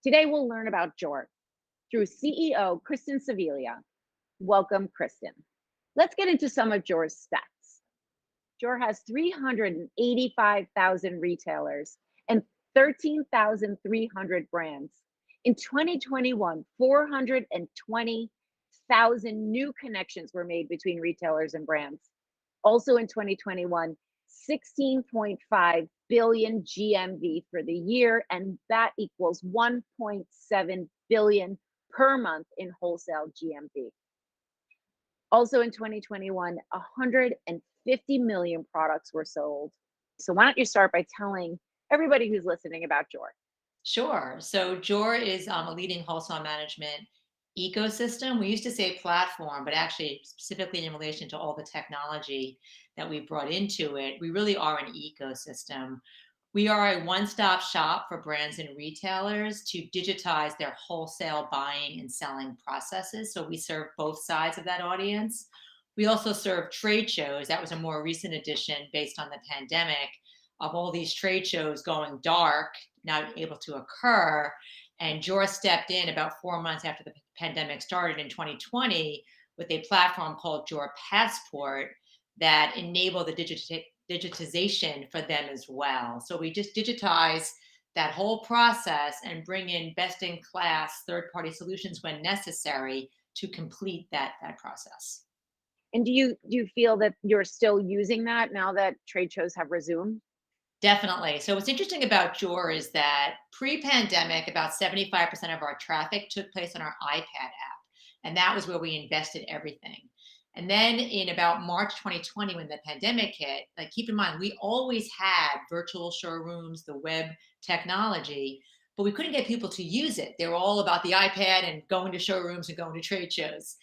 Today we'll learn about Joor through CEO Kristin Savilia. Welcome, Kristin. Let's get into some of Joor's stats. Joor has 385,000 retailers and 13,300 brands. In 2021, 420,000 new connections were made between retailers and brands. Also in 2021, 16.5 billion GMV for the year, and that equals 1.7 billion per month in wholesale GMV. Also in 2021, 150 million products were sold. So why don't you start by telling everybody who's listening about Joor? Sure. So Joor is a leading wholesale management ecosystem. We used to say platform, but actually, specifically in relation to all the technology that we brought into it, we really are an ecosystem. We are a one stop shop for brands and retailers to digitize their wholesale buying and selling processes. So we serve both sides of that audience. We also serve trade shows. That was a more recent addition based on the pandemic of all these trade shows going dark, not able to occur. And Joor stepped in about 4 months after the pandemic started in 2020 with a platform called Joor Passport that enabled the digitization for them as well. So we just digitize that whole process and bring in best in class third party solutions when necessary to complete that process. And do you feel that you're still using that now that trade shows have resumed? Definitely. So what's interesting about Joor is that pre-pandemic, about 75% of our traffic took place on our iPad app. And that was where we invested everything. And then in about March 2020, when the pandemic hit, like keep in mind, we always had virtual showrooms, the web technology, but we couldn't get people to use it. They were all about the iPad and going to showrooms and going to trade shows.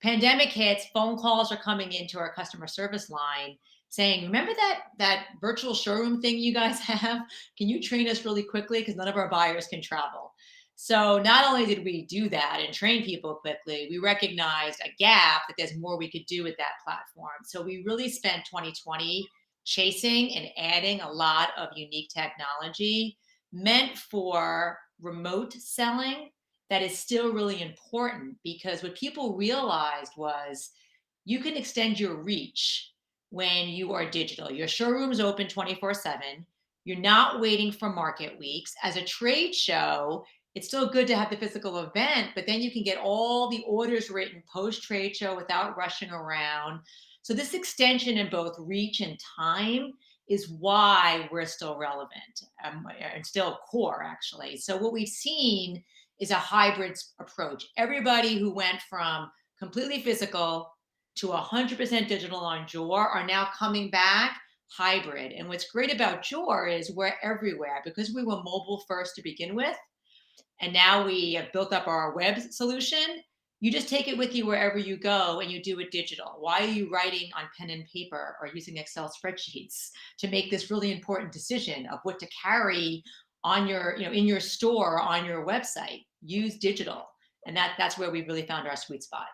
Pandemic hits, phone calls are coming into our customer service line saying, remember that virtual showroom thing you guys have? Can you train us really quickly? Because none of our buyers can travel. So not only did we do that and train people quickly, we recognized a gap that there's more we could do with that platform. So we really spent 2020 chasing and adding a lot of unique technology meant for remote selling that is still really important, because what people realized was you can extend your reach when you are digital. Your showroom's open 24/7. You're not waiting for market weeks. As a trade show, it's still good to have the physical event, but then you can get all the orders written post trade show without rushing around. So this extension in both reach and time is why we're still relevant, and still core, actually. So what we've seen is a hybrid approach. Everybody who went from completely physical to 100% digital on Joor are now coming back hybrid. And what's great about Joor is we're everywhere because we were mobile first to begin with. And now we have built up our web solution. You just take it with you wherever you go and you do it digital. Why are you writing on pen and paper or using Excel spreadsheets to make this really important decision of what to carry on your, in your store or on your website? Use digital. And that's where we really found our sweet spot.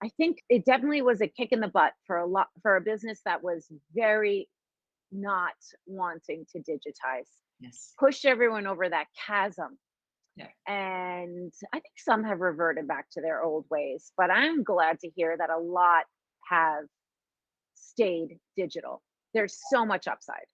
I think it definitely was a kick in the butt for a business that was very not wanting to digitize. Yes. Pushed everyone over that chasm. Yeah. And I think some have reverted back to their old ways, but I'm glad to hear that a lot have stayed digital. There's so much upside.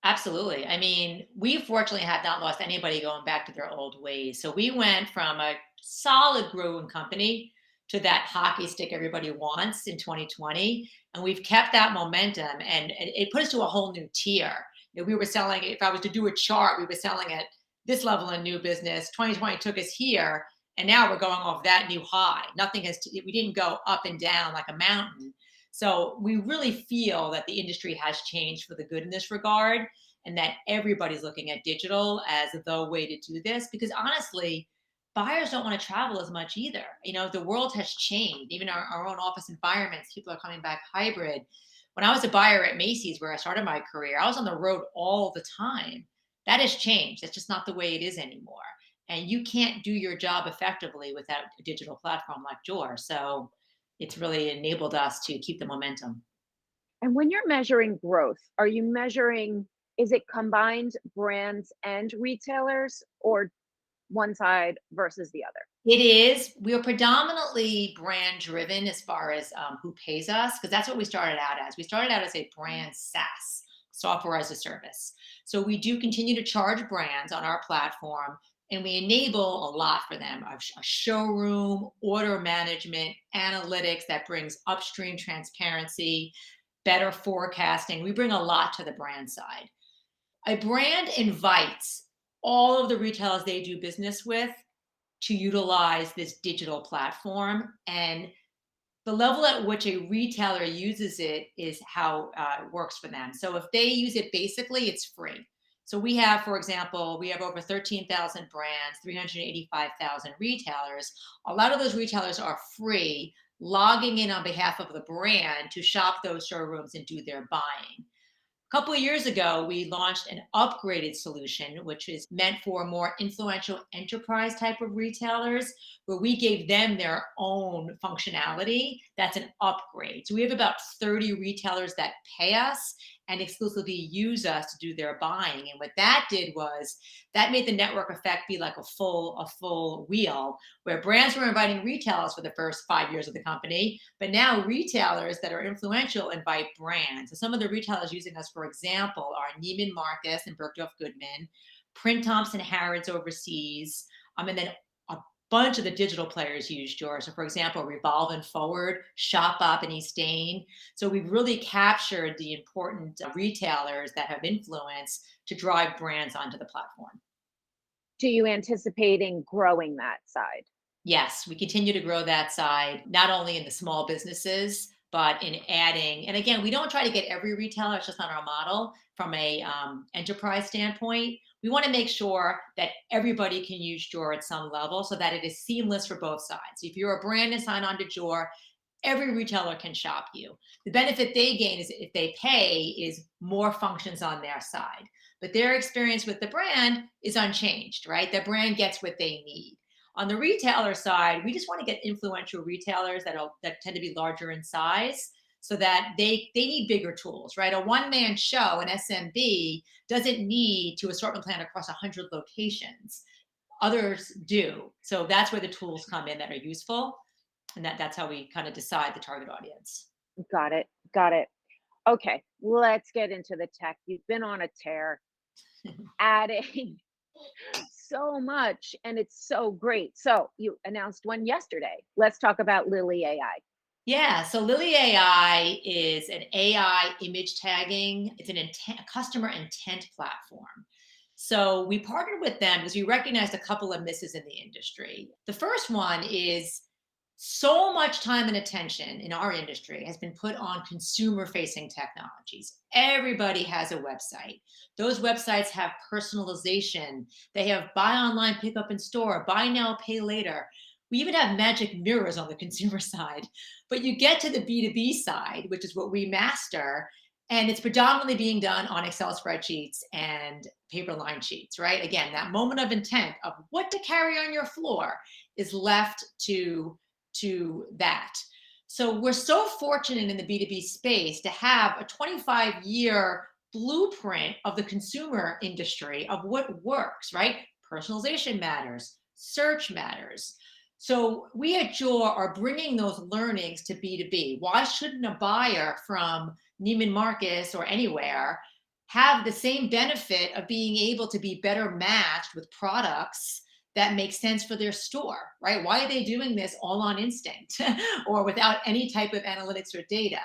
Absolutely. I mean, we fortunately have not lost anybody going back to their old ways. So we went from a solid growing company to that hockey stick everybody wants in 2020. And we've kept that momentum, and it put us to a whole new tier. We were selling, if I was to do a chart, we were selling at this level in new business. 2020 took us here, and now we're going off that new high. We didn't go up and down like a mountain. So we really feel that the industry has changed for the good in this regard, and that everybody's looking at digital as the way to do this, because honestly, buyers don't want to travel as much either. The world has changed. Even our own office environments, people are coming back hybrid. When I was a buyer at Macy's, where I started my career, I was on the road all the time. That has changed. That's just not the way it is anymore. And you can't do your job effectively without a digital platform like Joor. So it's really enabled us to keep the momentum. And when you're measuring growth, are you measuring, is it combined brands and retailers, or one side versus the other? It is. We are predominantly brand driven as far as who pays us, because that's what we started out as. We started out as a brand SaaS, software as a service. So we do continue to charge brands on our platform, and we enable a lot for them: a showroom, order management, analytics that brings upstream transparency, better forecasting. We bring a lot to the brand side. A brand invites all of the retailers they do business with to utilize this digital platform, and the level at which a retailer uses it is how it works for them. So if they use it basically, it's free. So we have, for example, we have over 13,000 brands, 385,000 retailers. A lot of those retailers are free, logging in on behalf of the brand to shop those showrooms and do their buying. A couple of years ago, we launched an upgraded solution, which is meant for more influential enterprise type of retailers, where we gave them their own functionality. That's an upgrade. So we have about 30 retailers that pay us and exclusively use us to do their buying. And what that did was that made the network effect be like a full wheel, where brands were inviting retailers for the first 5 years of the company, but now retailers that are influential invite brands. So some of the retailers using us, for example, are Neiman Marcus and Bergdorf Goodman, Print Thompson Harrods overseas, and then a bunch of the digital players use Joor. So for example, Revolve and Forward, Shopbop and Eastane. So we've really captured the important retailers that have influence to drive brands onto the platform. Do you anticipating growing that side? Yes, we continue to grow that side, not only in the small businesses, but in adding. And again, we don't try to get every retailer. It's just not our model. From a enterprise standpoint, we want to make sure that everybody can use Joor at some level, so that it is seamless for both sides. If you're a brand and sign on to Joor, every retailer can shop you. The benefit they gain is, if they pay, is more functions on their side. But their experience with the brand is unchanged, right? The brand gets what they need. On the retailer side, we just want to get influential retailers that tend to be larger in size, so that they need bigger tools, right? A one-man show, an SMB, doesn't need to assortment plan across 100 locations. Others do. So that's where the tools come in that are useful. And that's how we kind of decide the target audience. Got it. Got it. Okay, let's get into the tech. You've been on a tear, adding so much, and it's so great. So you announced one yesterday. Let's talk about Lily AI. Yeah, so Lily AI is an AI image tagging. It's an customer intent platform. So we partnered with them because we recognized a couple of misses in the industry. The first one is, so much time and attention in our industry has been put on consumer facing technologies. Everybody has a website. Those websites have personalization. They have buy online, pick up in store, buy now, pay later. We even have magic mirrors on the consumer side. But you get to the B2B side, which is what we master, and it's predominantly being done on Excel spreadsheets and paper line sheets, right? Again, that moment of intent of what to carry on your floor is left to that. So we're so fortunate in the B2B space to have a 25-year blueprint of the consumer industry of what works, right? Personalization matters, search matters. So we at Joor are bringing those learnings to B2B. Why shouldn't a buyer from Neiman Marcus or anywhere have the same benefit of being able to be better matched with products that make sense for their store, right? Why are they doing this all on instinct or without any type of analytics or data?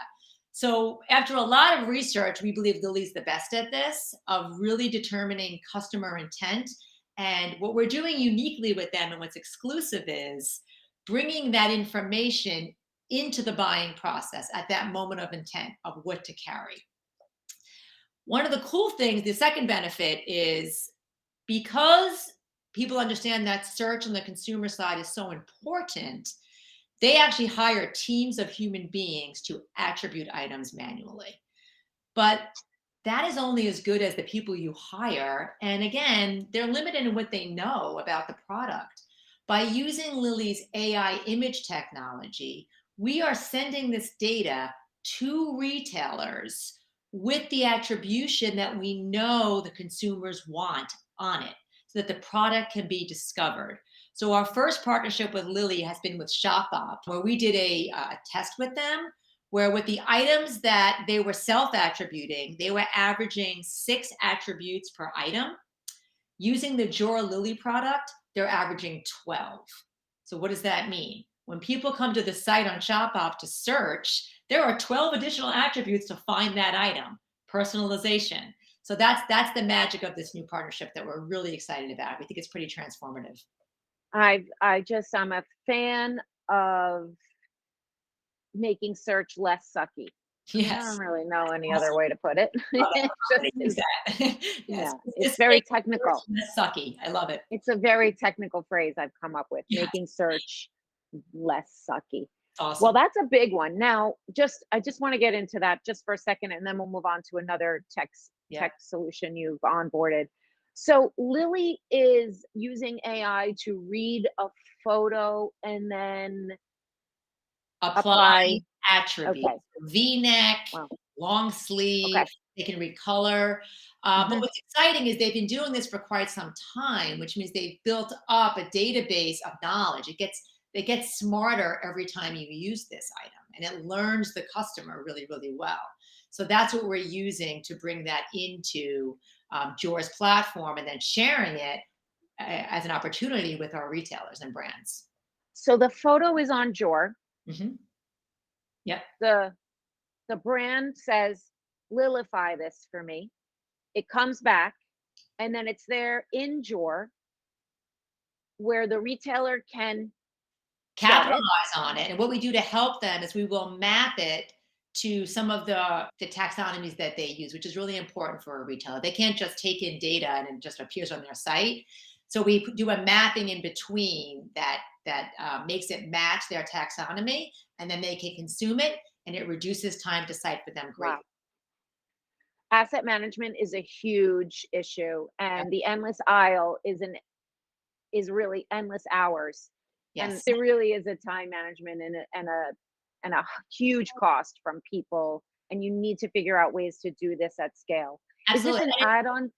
So after a lot of research, we believe Lily's the best at this, of really determining customer intent. And what we're doing uniquely with them, and what's exclusive, is bringing that information into the buying process at that moment of intent of what to carry. One of the cool things, the second benefit, is because people understand that search on the consumer side is so important, they actually hire teams of human beings to attribute items manually. But that is only as good as the people you hire. And again, they're limited in what they know about the product. By using Lily's AI image technology, we are sending this data to retailers with the attribution that we know the consumers want on it. so that the product can be discovered. So our first partnership with Lily has been with ShopUp, where we did a test with them, where with the items that they were self-attributing, they were averaging 6 attributes per item. Using the Joor Lily product, they're averaging 12. So what does that mean? When people come to the site on ShopUp to search, there are 12 additional attributes to find that item. Personalization. So that's the magic of this new partnership that we're really excited about. We think it's pretty transformative. I'm a fan of making search less sucky. I Yes. don't really know any other Awesome. way to put it. Love it. It I'm just gonna use is, that. Yes. yeah, it's Just very make technical. search less sucky. I love it. It's a very technical phrase I've come up with, Yes. making search less sucky. Well, Awesome. that's a big one. Now, I just want to get into that just for a second, and then we'll move on to another Yeah. tech solution you've onboarded. So Lily is using AI to read a photo and then Apply apply. Okay. attributes. V-neck, Wow. long Okay. sleeve, they can recolor. But Hmm. what's exciting is they've been doing this for quite some time, which means they've built up a database of knowledge. It gets smarter every time you use this item, and it learns the customer really, really well. So that's what we're using to bring that into Joor's platform, and then sharing it as an opportunity with our retailers and brands. So the photo is on Joor. Hmm. Yep. The the brand says, "Lilify this for me." It comes back, and then it's there in Joor where the retailer can get it. Capitalize on it. And what we do to help them is we will map it to some of the taxonomies that they use, which is really important for a retailer. They can't just take in data and it just appears on their site. So we do a mapping in between that makes it match their taxonomy, and then they can consume it, and it reduces time to site for them Wow. greatly. Asset management is a huge issue, Yep. and the endless aisle is really endless hours, and Yes, there really is a time management and a huge cost from people, and you need to figure out ways to do this at scale. Is this absolutely. an add-on?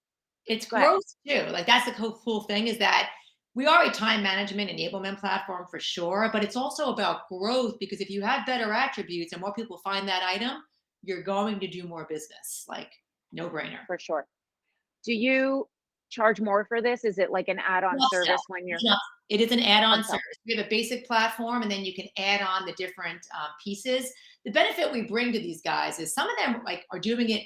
It's Go ahead. growth too. Like that's the cool thing is that we are a time management enablement platform for sure, but it's also about growth because if you have better attributes and more people find that item, you're going to do more business. Like no brainer. For sure. Do you charge more for this? Is it like an add-on Upsell. service when you're It is an add-on upsell? service. We have a basic platform, and then you can add on the different pieces. The benefit we bring to these guys is some of them like are doing it,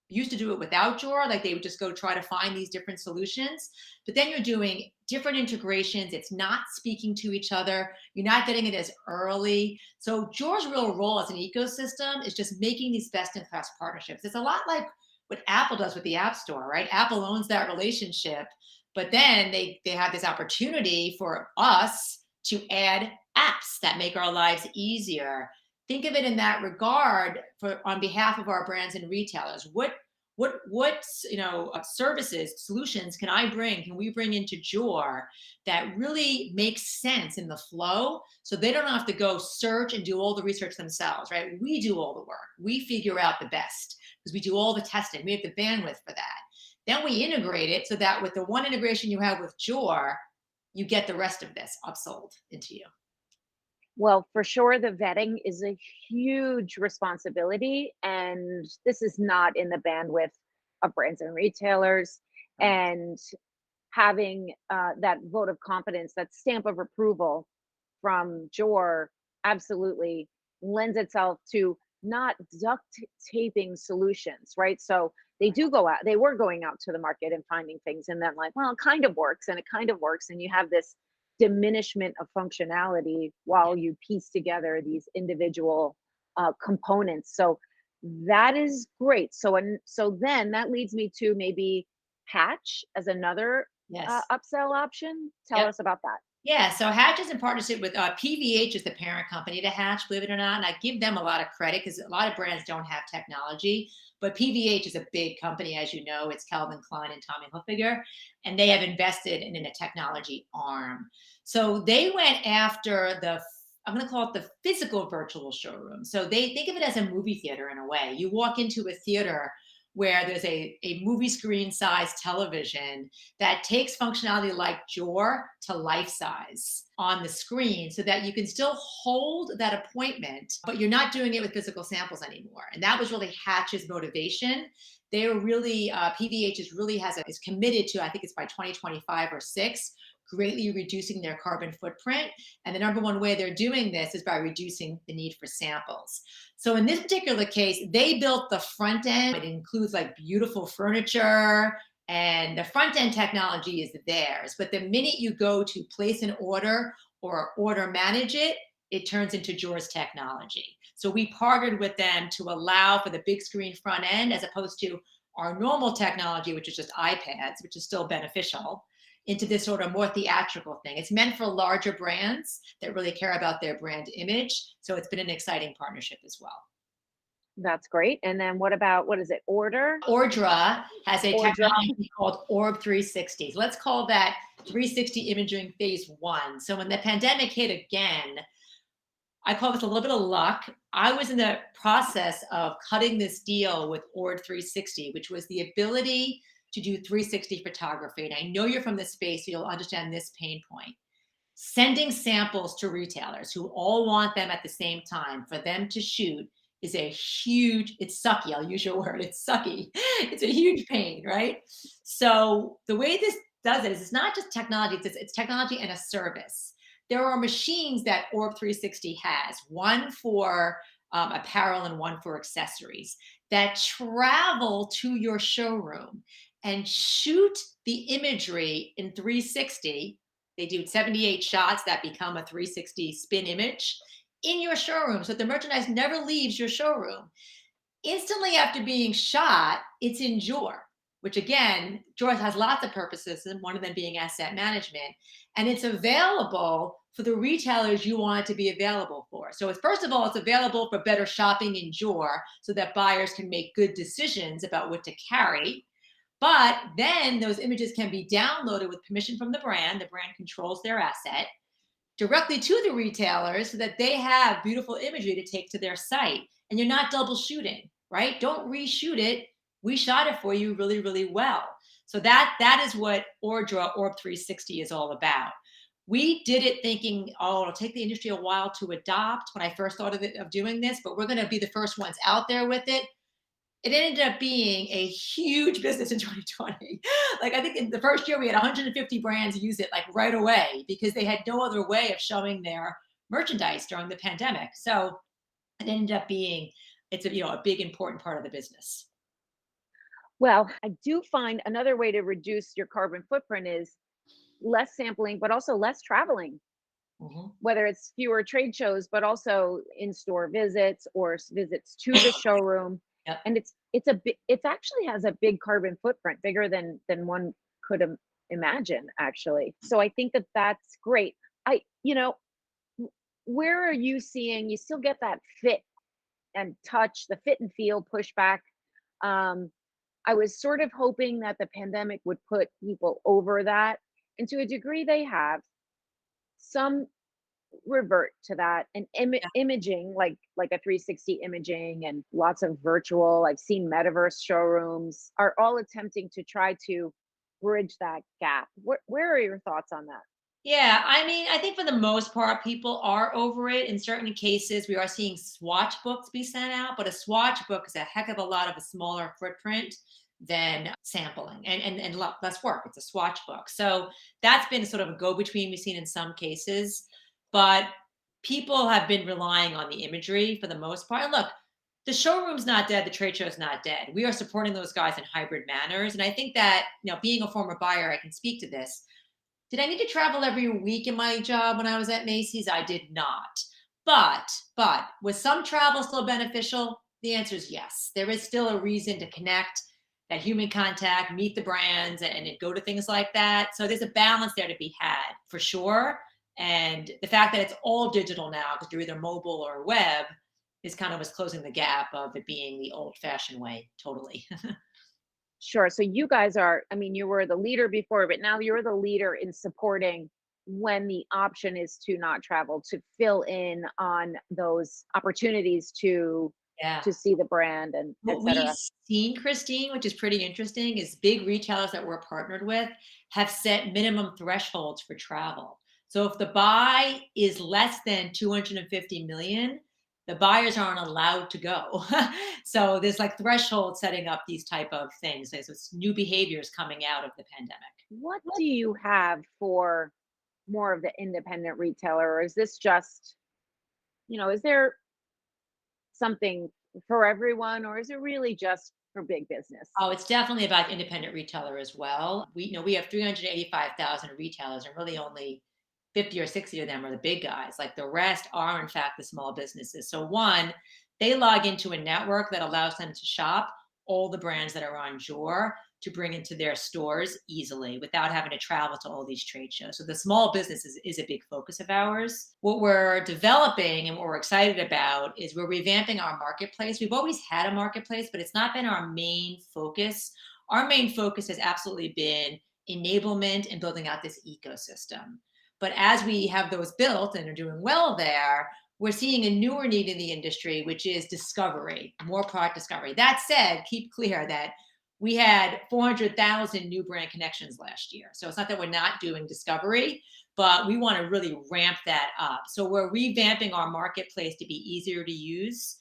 used to do it without Joor, like they would just go try to find these different solutions. But then you're doing different integrations. It's not speaking to each other. You're not getting it as early. So Joor's real role as an ecosystem is just making these best-in-class partnerships. It's a lot like what Apple does with the App Store, right? Apple owns that relationship, but then they have this opportunity for us to add apps that make our lives easier. Think of it in that regard for on behalf of our brands and retailers. What services, solutions can we bring into Joor that really makes sense in the flow so they don't have to go search and do all the research themselves, right? We do all the work. We figure out the best because we do all the testing. We have the bandwidth for that. Then we integrate it so that with the one integration you have with Joor, you get the rest of this upsold into you. Well, for sure, the vetting is a huge responsibility, and this is not in the bandwidth of brands and retailers. Right. And having that vote of confidence, that stamp of approval from Joor, absolutely lends itself to not duct taping solutions, right? So they were going out to the market and finding things, and then like, well, it kind of works, and it kind of works, and you have this diminishment of functionality while you piece together these individual components. So that is great. So then that leads me to maybe Hatch as another Yes. upsell option. Tell Yep. us about that. Yeah, so Hatch is in partnership with PVH is the parent company to Hatch, believe it or not. And I give them a lot of credit because a lot of brands don't have technology. But PVH is a big company, as you know. It's Calvin Klein and Tommy Hilfiger, and they have invested in a technology arm. So they went after I'm going to call it the physical virtual showroom. So they think of it as a movie theater in a way. You walk into a theater where there's a movie screen size television that takes functionality like Joor to life size on the screen so that you can still hold that appointment, but you're not doing it with physical samples anymore. And that was really Hatch's motivation. They were really, PVH is committed to, I think it's by 2025 or 6, greatly reducing their carbon footprint. And the number one way they're doing this is by reducing the need for samples. So in this particular case, they built the front end. It includes like beautiful furniture, and the front end technology is theirs. But the minute you go to place an order or order manage it, it turns into Joor's technology. So we partnered with them to allow for the big screen front end as opposed to our normal technology, which is just iPads, which is still beneficial, into this sort of more theatrical thing. It's meant for larger brands that really care about their brand image. So it's been an exciting partnership as well. That's great. And then what about, what is it? Ordra has a Ordra. technology called Orb 360. Let's call that 360 imaging phase 1. So when the pandemic hit again, I call this a little bit of luck. I was in the process of cutting this deal with Orb 360, which was the ability to do 360 photography. And I know you're from this space, so you'll understand this pain point. Sending samples to retailers who all want them at the same time for them to shoot is it's sucky. I'll use your word, it's sucky. It's a huge pain, right? So the way this does it is it's not just technology, it's technology and a service. There are machines that Orb 360 has, one for apparel and one for accessories, that travel to your showroom and shoot the imagery in 360. They do 78 shots that become a 360 spin image in your showroom. So the merchandise never leaves your showroom. Instantly after being shot, it's in Joor, which again, Joor has lots of purposes, and one of them being asset management. And it's available for the retailers you want it to be available for. So it's, first of all, it's available for better shopping in Joor so that buyers can make good decisions about what to carry. But then those images can be downloaded with permission from the brand. The brand controls their asset directly to the retailers so that they have beautiful imagery to take to their site. And you're not double shooting, right? Don't reshoot it. We shot it for you really, really well. So that is what Orb 360 is all about. We did it thinking, oh, it'll take the industry a while to adopt when I first thought of doing this, but we're going to be the first ones out there with it. It ended up being a huge business in 2020. Like, I think in the first year we had 150 brands use it like right away because they had no other way of showing their merchandise during the pandemic. So it ended up being, it's a big important part of the business. Well, I do find another way to reduce your carbon footprint is less sampling, but also less traveling, Mhm. whether it's fewer trade shows, but also in-store visits or visits to the showroom. Yep. And it's actually has a big carbon footprint, bigger than one could imagine, actually. So I think that that's great. Where are you seeing, you still get that fit and touch, the fit and feel pushback? Um, I was sort of hoping that the pandemic would put people over that, and to a degree they have. Some revert to that, and imaging, like a 360 imaging and lots of virtual. I've seen metaverse showrooms are all attempting to try to bridge that gap. Where are your thoughts on that? Yeah, I mean, I think for the most part, people are over it. In certain cases, we are seeing swatch books be sent out, but a swatch book is a heck of a lot of a smaller footprint than sampling and less work. It's a swatch book. So that's been sort of a go-between we've seen in some cases, but people have been relying on the imagery for the most part. And look, the showroom's not dead, the trade show's not dead. We are supporting those guys in hybrid manners. And I think that, being a former buyer, I can speak to this. Did I need to travel every week in my job when I was at Macy's? I did not. But was some travel still beneficial? The answer is yes. There is still a reason to connect, that human contact, meet the brands, and go to things like that. So there's a balance there to be had for sure. And the fact that it's all digital now, because you're either mobile or web, is kind of what's closing the gap of it being the old fashioned way, totally. Sure. So you guys are, I mean, you were the leader before, but now you're the leader in supporting when the option is to not travel, to fill in on those opportunities to Yeah. to see the brand and What we've etc. seen, Christine, which is pretty interesting, is big retailers that we're partnered with have set minimum thresholds for travel. So if the buy is less than 250 million, the buyers aren't allowed to go. So there's like thresholds setting up these type of things. So it's new behaviors coming out of the pandemic. What do you have for more of the independent retailer, or is this just, is there something for everyone, or is it really just for big business? Oh, it's definitely about independent retailer as well. We have 385,000 retailers, and really only 50 or 60 of them are the big guys. Like the rest are, in fact, the small businesses. So, one, they log into a network that allows them to shop all the brands that are on Joor to bring into their stores easily without having to travel to all these trade shows. So, the small business is a big focus of ours. What we're developing and what we're excited about is we're revamping our marketplace. We've always had a marketplace, but it's not been our main focus. Our main focus has absolutely been enablement and building out this ecosystem. But as we have those built and are doing well there, we're seeing a newer need in the industry, which is discovery, more product discovery. That said, keep clear that we had 400,000 new brand connections last year. So it's not that we're not doing discovery, but we want to really ramp that up. So we're revamping our marketplace to be easier to use.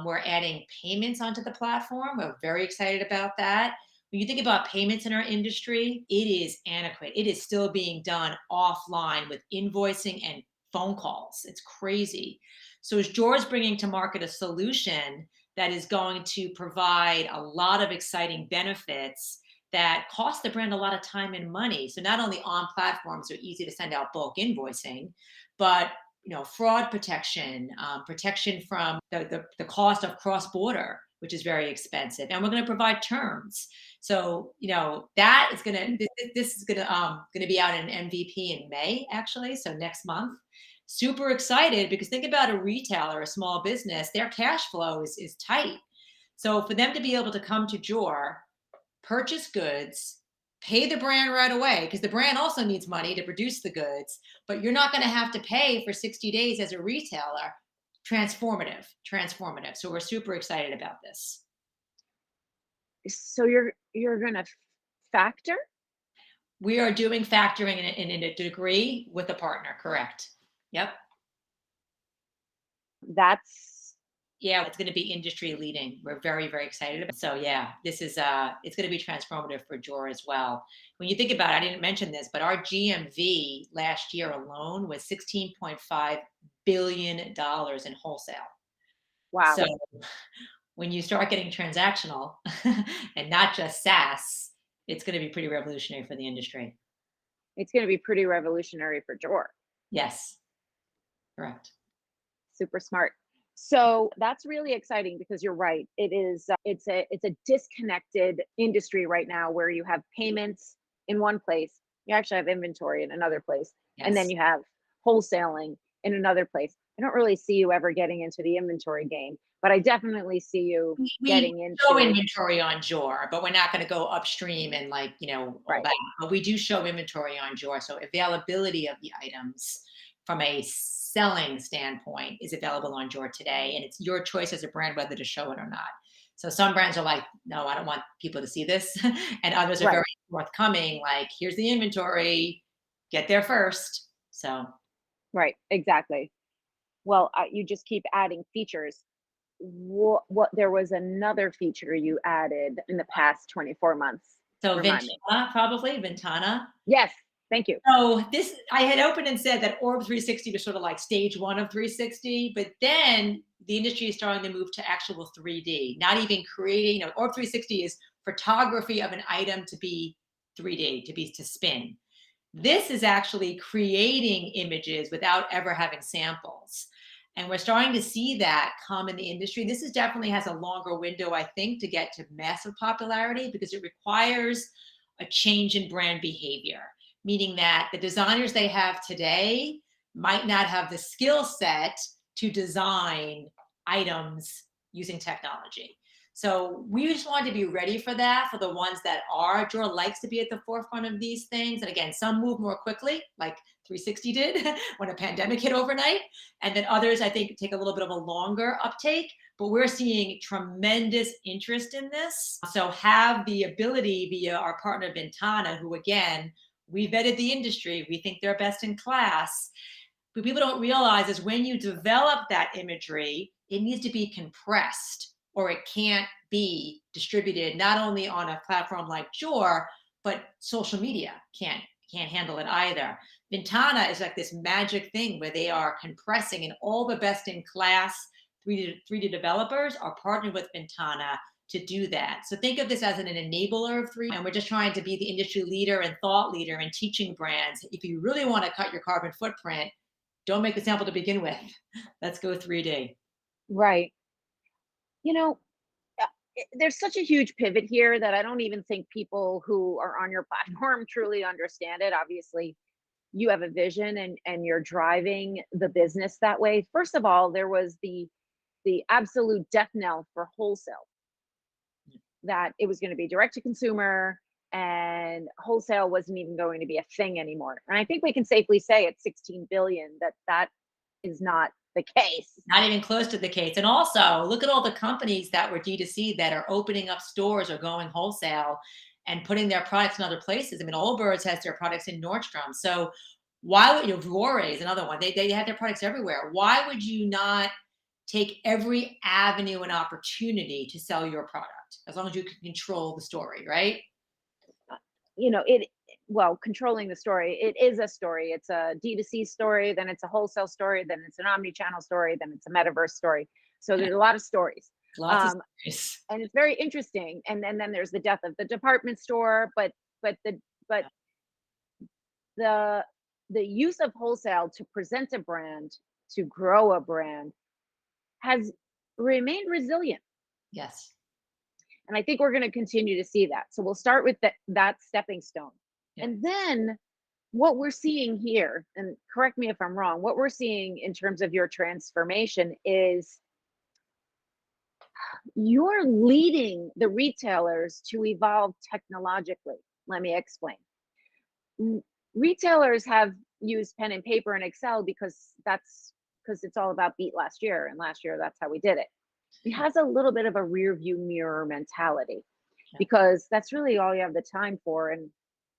We're adding payments onto the platform. We're very excited about that. When you think about payments in our industry, it is antiquated. It is still being done offline with invoicing and phone calls. It's crazy. So as George's bringing to market a solution that is going to provide a lot of exciting benefits that cost the brand a lot of time and money. So not only on platforms are easy to send out bulk invoicing, but fraud protection, protection from the cost of cross border, which is very expensive, and we're going to provide terms. So that is going to this is going to be out in MVP in May, actually, so next month. Super excited because think about a retailer, a small business, their cash flow is tight. So for them to be able to come to Joor, purchase goods, pay the brand right away, because the brand also needs money to produce the goods, but you're not going to have to pay for 60 days as a retailer. Transformative. So we're super excited about this. So you're gonna factor? We are doing factoring in a degree with a partner, correct? Yep. That's Yeah, it's going to be industry leading. We're very, very excited about it. So yeah, this is it's going to be transformative for Joor as well. When you think about it, I didn't mention this, but our GMV last year alone was $16.5 billion in wholesale. wow. So when you start getting transactional and not just SaaS, it's going to be pretty revolutionary for the industry. It's gonna be pretty revolutionary for Joor. Yes, correct. Super smart. So that's really exciting because you're right. It is it's a disconnected industry right now where you have payments in one place, you actually have inventory in another place, and then Yes. you have wholesaling in another place. I don't really see you ever getting into the inventory game, but I definitely see you We getting show into inventory on Joor, but we're not going to go upstream and all right. that. But we do show inventory on Joor, so availability of the items from a selling standpoint is available on Joor today, and it's your choice as a brand whether to show it or not. So some brands are like, no, I don't want people to see this, and others are Right. very forthcoming, like, here's the inventory, get there first. So Right. Exactly. Well, you just keep adding features. What there was another feature you added in the past 24 months. so Remind me. Ventana, probably Ventana. Yes, thank you. So this, I had opened and said that Orb 360 was sort of like stage one of 360, but then the industry is starting to move to actual 3D, not even creating, Orb 360 is photography of an item to be 3D, to spin. This is actually creating images without ever having samples. And we're starting to see that come in the industry. This is definitely has a longer window, I think, to get to massive popularity because it requires a change in brand behavior, meaning that the designers they have today might not have the skill set to design items using technology. So we just wanted to be ready for that for the ones that are. Joor likes to be at the forefront of these things. And again, some move more quickly, like 360 did when a pandemic hit overnight. And then others, I think, take a little bit of a longer uptake. But we're seeing tremendous interest in this. So have the ability via our partner Ventana, who again, we vetted the industry. We think they're best in class. What people don't realize is when you develop that imagery, it needs to be compressed or it can't be distributed not only on a platform like Joor, but social media can't handle it either. Ventana is like this magic thing where they are compressing, and all the best in class 3D developers are partnered with Ventana to do that. So think of this as an enabler of 3D, and we're just trying to be the industry leader and thought leader in teaching brands. If you really want to cut your carbon footprint, don't make the sample to begin with. Let's go 3D. Right. You know, there's such a huge pivot here that I don't even think people who are on your platform truly understand it. Obviously, you have a vision and you're driving the business that way. First of all, there was the absolute death knell for wholesale, that it was going to be direct to consumer and wholesale wasn't even going to be a thing anymore. And I think we can safely say at 16 billion that is not the case. Not even close to the case. And also, look at all the companies that were D2C that are opening up stores or going wholesale and putting their products in other places. I mean, Allbirds has their products in Nordstrom. So why would Vuore is another one? They have their products everywhere. Why would you not take every avenue and opportunity to sell your product as long as you can control the story, right? You know, well, controlling the story, it is a story. It's a D2C story, then it's a wholesale story, then it's an omni-channel story, then it's a metaverse story. So there's a lot of stories. Lots of stories. And it's very interesting. And then there's the death of the department store, but the use of wholesale to present a brand, to grow a brand, has remained resilient. Yes. And I think we're going to continue to see that. So we'll start with that stepping stone. Yeah. And then what we're seeing here, and correct me if I'm wrong, what we're seeing in terms of your transformation is you're leading the retailers to evolve technologically. Let me explain. Retailers have used pen and paper and Excel because it's all about beat last year. And last year, that's how we did it. It has a little bit of a rear view mirror mentality, because that's really all you have the time for, and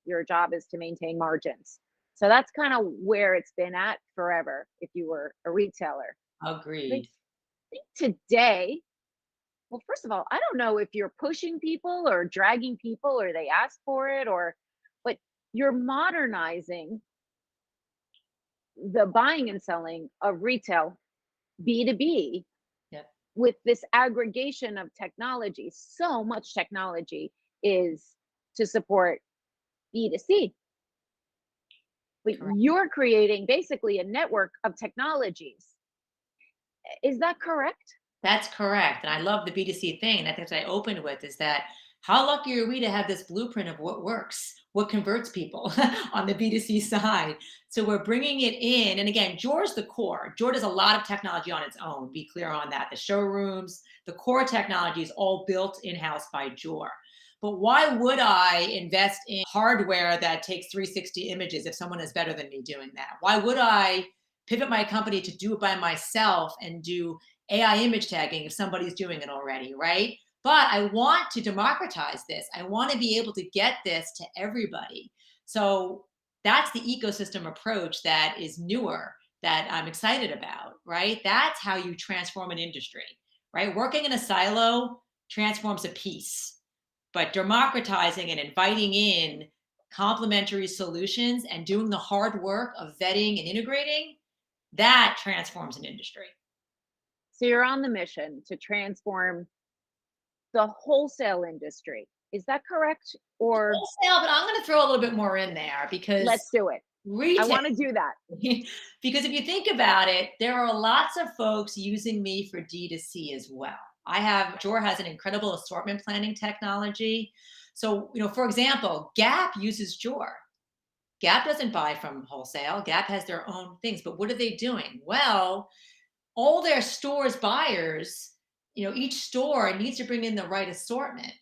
your job is to maintain margins. So that's kind of where it's been at forever if you were a retailer. Agreed. I think today, well, first of all, I don't know if you're pushing people or dragging people or they ask for it, but you're modernizing the buying and selling of retail B2B. With this aggregation of technology. So much technology is to support B2C. But correct. You're creating basically a network of technologies. Is that correct? That's correct. And I love the B2C thing. I think what I opened with is that how lucky are we to have this blueprint of what works, what converts people on the B2C side. So we're bringing it in. And again, Joor's the core. Joor does a lot of technology on its own. Be clear on that. The showrooms, the core technology is all built in-house by Joor. But why would I invest in hardware that takes 360 images if someone is better than me doing that? Why would I pivot my company to do it by myself and do AI image tagging if somebody's doing it already, right? But I want to democratize this. I want to be able to get this to everybody. So that's the ecosystem approach that is newer, that I'm excited about, right? That's how you transform an industry, right? Working in a silo transforms a piece, but democratizing and inviting in complementary solutions and doing the hard work of vetting and integrating, that transforms an industry. So you're on the mission to transform the wholesale industry. Is that correct? Or wholesale, but I'm going to throw a little bit more in there because let's do it. Retail. I want to do that. Because if you think about it, there are lots of folks using me for D2C as well. Joor has an incredible assortment planning technology. So, for example, Gap uses Joor. Gap doesn't buy from wholesale. Gap has their own things, but what are they doing? Well, all their stores buyers, each store needs to bring in the right assortment.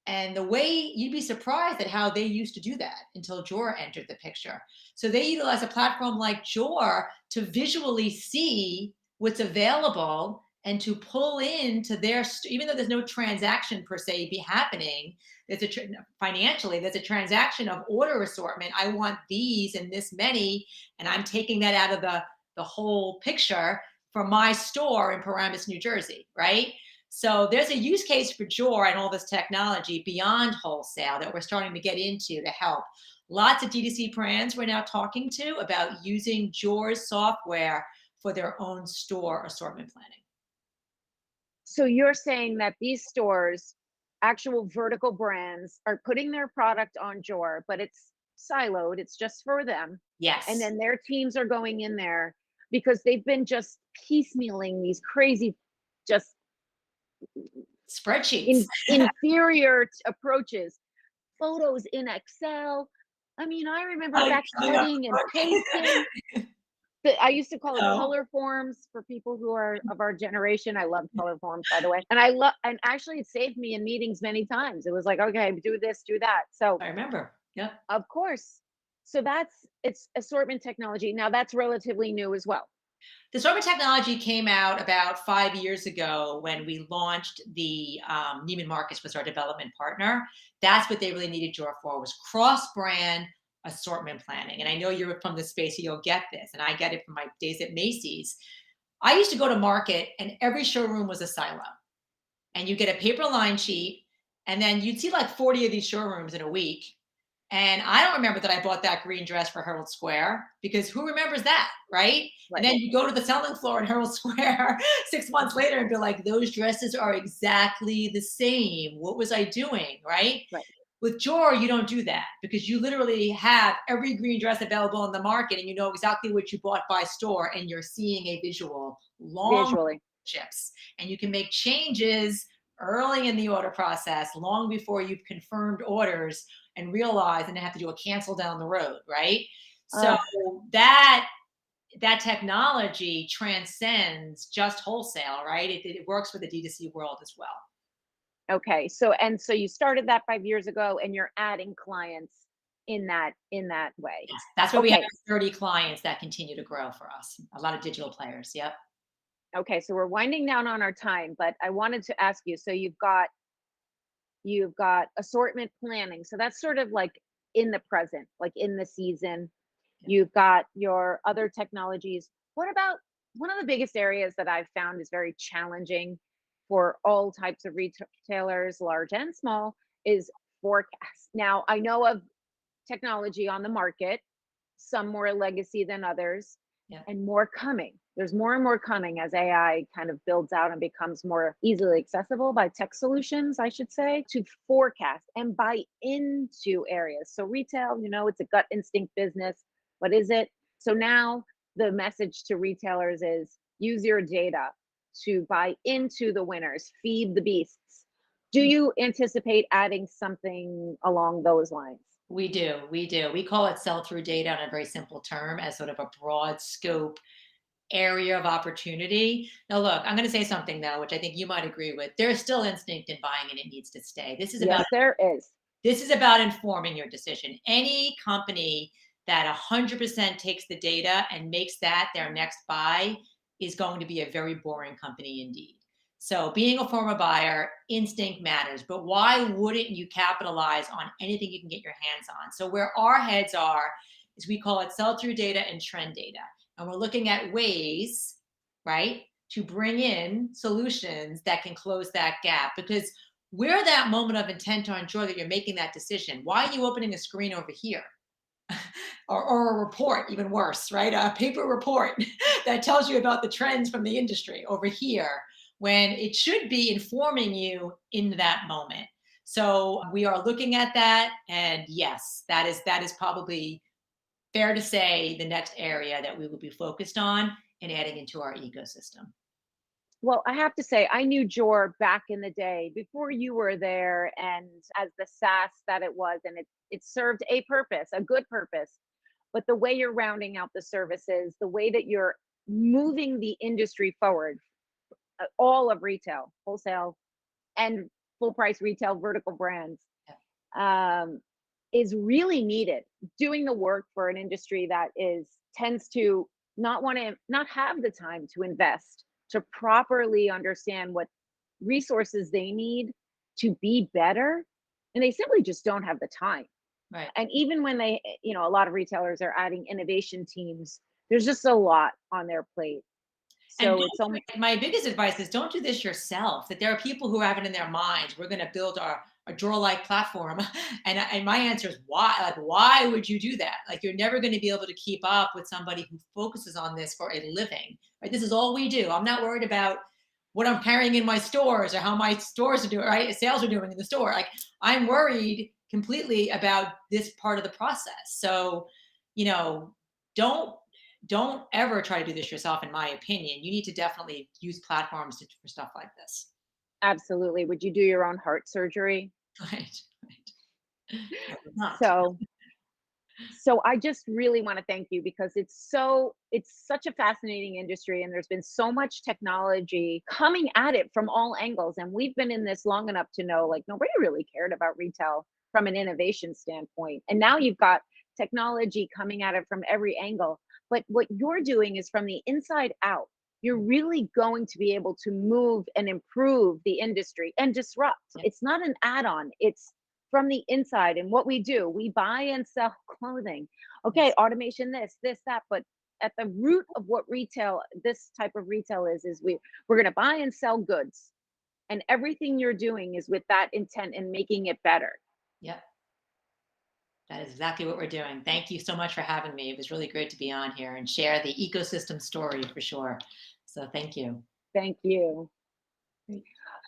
And the way you'd be surprised at how they used to do that until Joor entered the picture. So they utilize a platform like Joor to visually see what's available and to pull into their, even though there's no transaction per se be happening, there's financially, there's a transaction of order assortment. I want these and this many, and I'm taking that out of the whole picture for my store in Paramus, New Jersey, right? So there's a use case for Joor and all this technology beyond wholesale that we're starting to get into to help. Lots of D2C brands we're now talking to about using Joor's software for their own store assortment planning. So you're saying that these stores, actual vertical brands, are putting their product on Joor, but it's siloed, it's just for them. And Yes. then their teams are going in there because they've been just piecemealing these crazy, just Spreadsheets. inferior approaches, photos in Excel. I mean, I remember back Tell me about cutting and the pasting. I used to call it book. color forms for people who are of our generation. I love color forms, by the way. And I love, and actually it saved me in meetings many times. It was like, okay, do this, do that. So I remember. Yep. of course. So it's assortment technology. Now that's relatively new as well. The assortment technology came out about 5 years ago when we launched the Neiman Marcus was our development partner. That's what they really needed Joor for, was cross-brand assortment planning. And I know you're from the space, so you'll get this. And I get it from my days at Macy's. I used to go to market and every showroom was a silo. And you get a paper line sheet, and then you'd see like 40 of these showrooms in a week. And I don't remember that I bought that green dress for Herald Square, because who remembers that, right? And Right. then you go to the selling floor in Herald Square 6 months later and be like, those dresses are exactly the same. What was I doing, right? Right. With Joor, you don't do that because you literally have every green dress available on the market and you know exactly what you bought by store, and you're seeing a visual long Visually. chips, and you can make changes early in the order process long before you've confirmed orders and realize and have to do a cancel down the road, right? So Uh, that that technology transcends just wholesale, right? It works for the D2C world as well. okay. So you started that 5 years ago and you're adding clients in that way. Yes, that's why we have Okay. 30 clients that continue to grow for us. A lot of digital players. Yep. Okay. So we're winding down on our time, but I wanted to ask you, so you've got assortment planning. So that's sort of like in the present, like in the season. Yep. You've got your other technologies. What about one of the biggest areas that I've found is very challenging for all types of retailers, large and small, is forecast. Now, I know of technology on the market, some more legacy than others, Yep. and more coming. There's more and more coming as AI kind of builds out and becomes more easily accessible by tech solutions, I should say, to forecast and buy into areas. So retail, it's a gut instinct business. What is it? So now the message to retailers is use your data to buy into the winners, feed the beasts. Do you anticipate adding something along those lines? We do. We do. We call it sell through data on a very simple term as sort of a broad scope area of opportunity. Now, look, I'm going to say something though, which I think you might agree with. There's still instinct in buying and it needs to stay. Yes, there is. This is about informing your decision. Any company that 100% takes the data and makes that their next buy is going to be a very boring company indeed. So, being a former buyer, instinct matters, but why wouldn't you capitalize on anything you can get your hands on? So, where our heads are is we call it sell through data and trend data. And we're looking at ways, right, to bring in solutions that can close that gap, because we're that moment of intent to ensure that you're making that decision. Why are you opening a screen over here? or a report, even worse, right? A paper report that tells you about the trends from the industry over here, when it should be informing you in that moment. So we are looking at that. And yes, that is probably fair to say the next area that we will be focused on and adding into our ecosystem. Well, I have to say, I knew Joor back in the day before you were there, and as the SaaS that it was, and it served a purpose, a good purpose. But the way you're rounding out the services, the way that you're moving the industry forward, all of retail, wholesale, and full price retail vertical brands, Yeah. um, is really needed. Doing the work for an industry that is tends to not have the time to invest to properly understand what resources they need to be better, and they simply just don't have the time. Right. And even when they, a lot of retailers are adding innovation teams, there's just a lot on their plate. And So it's my biggest advice is don't do this yourself. That there are people who have it in their minds. We're going to build a drawer-like platform, and my answer is why? Like, why would you do that? Like, you're never going to be able to keep up with somebody who focuses on this for a living. Right? This is all we do. I'm not worried about what I'm carrying in my stores or how my stores are doing. Right? Sales are doing in the store. Like, I'm worried completely about this part of the process. So, you know, don't don't ever try to do this yourself, in my opinion. You need to definitely use platforms for stuff like this. absolutely. Would you do your own heart surgery? Right, right. I would not. So I just really want to thank you because it's such a fascinating industry, and there's been so much technology coming at it from all angles, and we've been in this long enough to know like nobody really cared about retail from an innovation standpoint. And now you've got technology coming at it from every angle. But what you're doing is from the inside out. You're really going to be able to move and improve the industry and disrupt. Yeah, It's not an add-on. It's from the inside. And what we do, we buy and sell clothing. Okay, yes. automation, this, that. But at the root of what retail, this type of retail is we're going to buy and sell goods. And everything you're doing is with that intent and making it better. Yep. That is exactly what we're doing. Thank you so much for having me. It was really great to be on here and share the ecosystem story for sure. So thank you. Thank you.